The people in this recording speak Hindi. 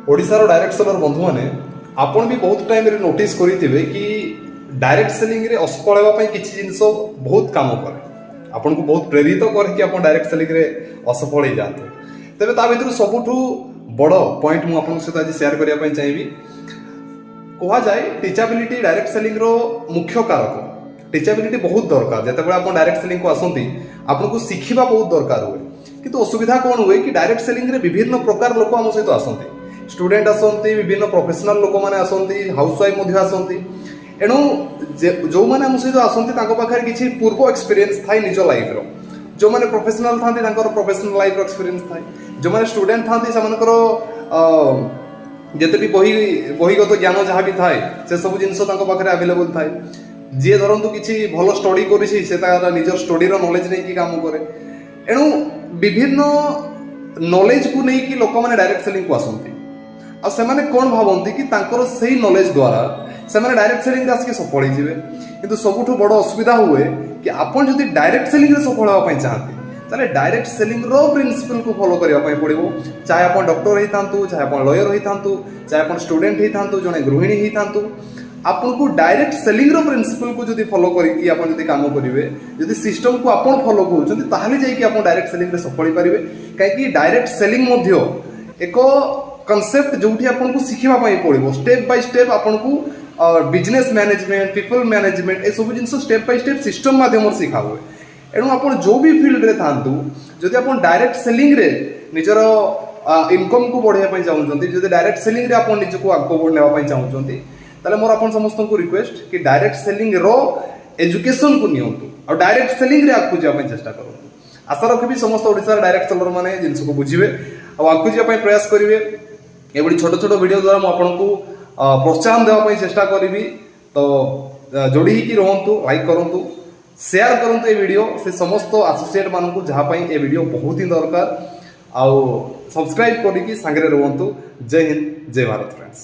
ओडिशार डायरेक्ट सेलर बंधु मैंने आपन भी बहुत टाइम रे नोटिस करिथिबे कि डायरेक्ट सेलिंग रे असफल हेबा किसी जिनस बहुत काम करे आपन को बहुत प्रेरित करे कि आपन डायरेक्ट सेलिंग रे असफल हो जाते तेरे ता भीतर सबुठु बड़ पॉइंट मु आपन सहित आज शेयर करिया पई चाहिबी कहा जाए टीचेबिलिटी डायरेक्ट सेलिंग रो मुख्य कारक टीचेबिलिटी बहुत दरकार जते बेला आपन डायरेक्ट सेलिंग को आसंती आपन को सिखिबा बहुत दरकार हुए किंतु असुविधा कौन हुए कि डायरेक्ट सेलिंग रे विभिन्न प्रकार लोक आम सहित आसंती स्टूडेंट आसंती विभिन्न प्रोफेशनल लोक माने आसंती हाउसवाइफ मध्ये आसंती एणु जो माने आम सहित आसंती तांको पाखरे किछि पूर्व एक्सपीरियंस थाई निज लाइफ रो जो माने प्रोफेशनल थांती तांकर प्रोफेशनल लाइफ रो एक्सपीरियंस थाई जो माने स्टूडेंट थांती समानकर जिते भी बहिगत ज्ञान जहाँ भी थाए से सब जिनस पाखे आवेलेबल थाए जी धरतु किसी भल स्टडी कर निजर स्टडीर नॉलेज नहीं कि काम करे एणु विभिन्न नॉलेज को लेकिन लोक मैंने डायरेक्ट सेलिंग को आसती आने कौन भावती कि से नॉलेज द्वारा से डायरेक्ट सेलिंग आसिक सफल होते कि सबुठ बड़ असुविधा हुए कि आपन जदि डायरेक्ट सेलिंग सफल होगा चाहते ताले डायरेक्ट सेलिंग रो प्रिंसिपल को फॉलो करने पड़ो चाहे आप डॉक्टर होता चाहे आप लॉयर होता चाहे आप स्टूडेंट होता जड़े गृहिणी होता आपन को डायरेक्ट सेलिंग रो प्रिंसिपल को जदि फॉलो करके आप जदि काम करेंगे जदि सिस्टम को आपन फॉलो करूँ ताहले जाइए आप डायरेक्ट सेलिंग रे सफल हो पारे कहीं डायरेक्ट सेलिंग मध्य एक कॉन्सेप्ट जोठी आपन को सिखिबा पई पड़ो स्टेप बाय स्टेप आपन को बिजनेस मैनेजमेंट पीपल मैनेजमेंट ए सब जिन स्टेप बाय स्टेप सिस्टम माध्यम सिखा हुए एणु आप जो भी फील्ड रे थांतु जदि आप डायरेक्ट सेलिंग रे निजर इनकम को बढ़ाई चाहते जदि डायरेक्ट सेलिंग रे आप निज को आगे बढ़ाई चाहते ताले मोर आपन समस्त को रिक्वेस्ट कि डायरेक्ट सेलिंग रो एजुकेशन को नियंतु और डायरेक्ट सेलिंग रे आगु जाय चेष्टा करंतु आशा रखिबी समस्त ओडिसा डायरेक्ट सेलर माने जिनस को बुझिबे और आगु जाय प्रयास करिवे एबडी छोट छोट वीडियो द्वारा मु आपन को प्रोत्साहन देवा चेष्टा करी तो जोड़ी ही रहतु लाइक करूँ शेयर करूँ ये वीडियो से समस्त एसोसिएट मानू जहाँ ये वीडियो बहुत ही दरकार आउ सब्सक्राइब करके सांगे रुहतु जय हिंद जय भारत फ्रेंड्स।